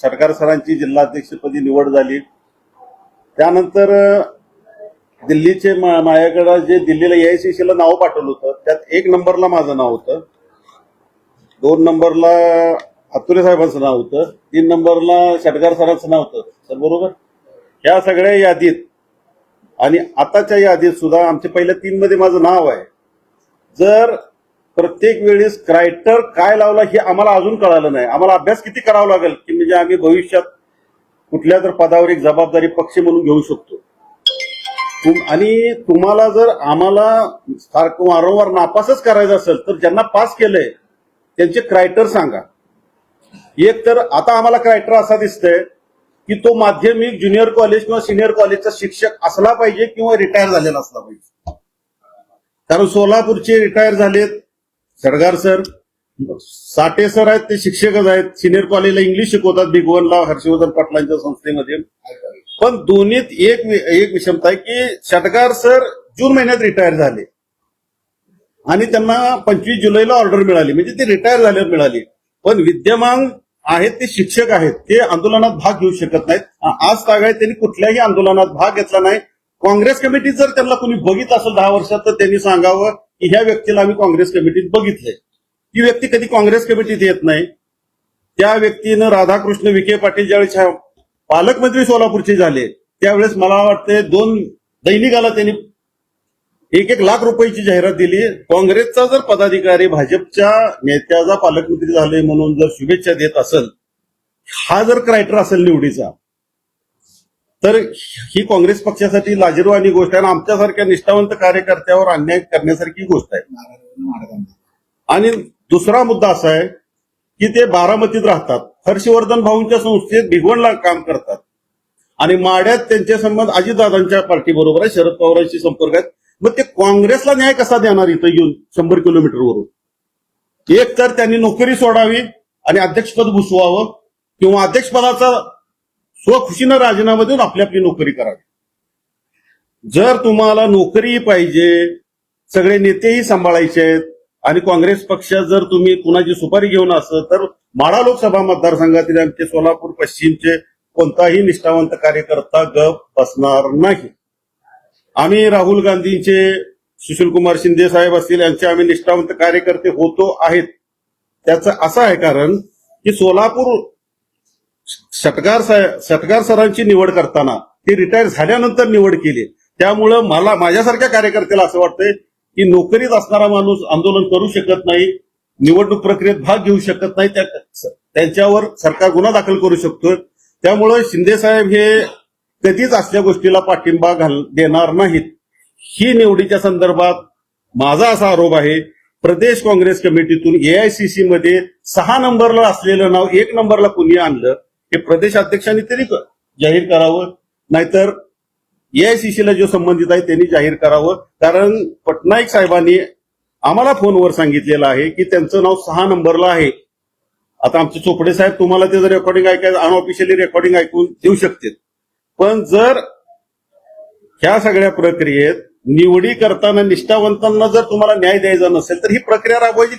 सटकार सरांची जिल्हाध्यक्षपदी निवड झाली. त्यानंतर दिल्लीचे माझ्याकडे जे दिल्लीला एआयसीसीला नाव पाठवलं होतं त्यात 1 नंबरला माझं नाव होतं, 2 नंबरला अत्तुरे साहेबांचं नाव होतं, 3 नंबरला सटकार सरांचं नाव होतं सर, बरोबर. ह्या सगळ्या यादीत आणि आताच्या यादीत सुद्धा आमच्या पहिल्या 3 मध्ये माझं नाव आहे. जर प्रत्येक वेळेस क्रायटर काय लावला हे आम्हाला अजून कळालं नाही. आम्हाला अभ्यास किती करावा लागेल की म्हणजे आम्ही भविष्यात कुठल्या तर पदावर एक जबाबदारी पक्ष म्हणून घेऊ शकतो. आणि तुम्हाला जर आम्हाला सारखं वारंवार नापासच करायचं असेल तर ज्यांना पास केलंय त्यांचे क्रायटर सांगा. एक तर आता आम्हाला क्रायटर असा दिसतंय की तो माध्यमिक ज्युनियर कॉलेज किंवा सिनियर कॉलेजचा शिक्षक असला पाहिजे किंवा रिटायर झालेला असला पाहिजे. कारण सोलापूरचे रिटायर झालेत सटकार सर, साठे सर आहेत ते शिक्षकच आहेत, सिनियर कॉलेजला इंग्लिश शिकवतात भिगवणला हर्षवर्धन पाटलांच्या संस्थेमध्ये. पण दोन्हीत एक विषमता आहे की सटकार सर जून महिन्यात रिटायर झाले आणि त्यांना 25 जुलैला ऑर्डर मिळाली, म्हणजे ते रिटायर झाल्यावर मिळाली. पण विद्यमान आहेत ते शिक्षक आहेत, ते आंदोलनात भाग घेऊ शकत नाहीत. आज तागायत त्यांनी कुठल्याही आंदोलनात भाग घेतला नाही. काँग्रेस कमिटीत जर त्यांना कोणी बघितलं असेल 10 वर्षात तर त्यांनी सांगावं की ह्या व्यक्तीला आम्ही काँग्रेस कमिटीत बघितलंय. ती व्यक्ती कधी काँग्रेस कमिटीत येत नाही. त्या व्यक्तीनं राधाकृष्ण विखे पाटील ज्यावेळेस पालकमंत्री सोलापूरचे झाले त्यावेळेस मला वाटते 2 दैनिकाला त्यांनी 1-1 लाख रुपयाची जाहिरात दिली. काँग्रेसचा जर पदाधिकारी भाजपच्या नेत्याचा पालकमंत्री झाले म्हणून जर शुभेच्छा देत असेल, हा जर क्रायटर असेल निवडीचा, तर ही काँग्रेस पक्षासाठी लाजिरवाणी गोष्ट आहे आणि आमच्यासारख्या निष्ठावंत कार्यकर्त्यावर अन्याय करण्यासारखी गोष्ट आहे. आणि दुसरा मुद्दा असा आहे की ते बारामतीत राहतात, हर्षवर्धन भाऊंच्या संस्थेत भिगवणला काम करतात आणि माड्यात त्यांचे संबंध अजितदादांच्या पार्टी बरोबर आहे, शरद पवारांशी संपर्क आहेत. मग ते काँग्रेसला न्याय कसा देणार इथं येऊन 100 किलोमीटरवरून? एक तर त्यांनी नोकरी सोडावी आणि अध्यक्षपद भुसवावं किंवा अध्यक्षपदाचा स्वखुशीनं राजीनामा देऊन आपली आपली नोकरी करावी. जर तुम्हाला नोकरी पाहिजे, सगळे नेतेही सांभाळायचे आहेत आणि काँग्रेस पक्षात जर तुम्ही कुणाची सुपारी घेऊन असं तर माढा लोकसभा मतदारसंघातील आमचे सोलापूर पश्चिमचे कोणताही निष्ठावंत कार्यकर्ता गप बसणार नाही. आम्ही राहुल गांधींचे, सुशीलकुमार शिंदे साहेब असतील यांचे आम्ही निष्ठावंत कार्यकर्ते होतो आहेत. त्याचं असं आहे कारण की सोलापूर सटकार सरांची निवड करताना ते रिटायर झाल्यानंतर निवड केली. त्यामुळं मला माझ्यासारख्या कार्यकर्त्याला असं वाटतंय की नोकरीत असणारा माणूस आंदोलन करू शकत नाही, निवडणूक प्रक्रियेत भाग घेऊ शकत नाही, त्यांच्यावर सरकार गुन्हा दाखल करू शकतो. त्यामुळे शिंदे साहेब हे कधीच असल्या गोष्टीला पाठिंबा देणार नाहीत. ही निवडीच्या संदर्भात माझा असा आरोप आहे, प्रदेश काँग्रेस कमिटीतून एआयसीसी मध्ये 6 नंबरला असलेलं नाव 1 नंबरला कुणी आणलं हे प्रदेश अध्यक्षांनी तरी जाहीर करावं, नाहीतर एआयसीसीला जो संबंधित आहे त्यांनी जाहीर करावं. कारण पटनाईक साहेबांनी आम्हाला फोनवर सांगितलेलं आहे की त्यांचं नाव 6 नंबरला आहे. आता आमचे चोपडे साहेब तुम्हाला त्याचं रेकॉर्डिंग ऐकायचं अनऑफिशियली रेकॉर्डिंग ऐकून देऊ शकतील. पण जर ह्या सगळ्या प्रक्रियेत निवडी करताना निष्ठावंतांना जर तुम्हाला न्याय द्यायचा नसेल तर ही प्रक्रिया राबवायची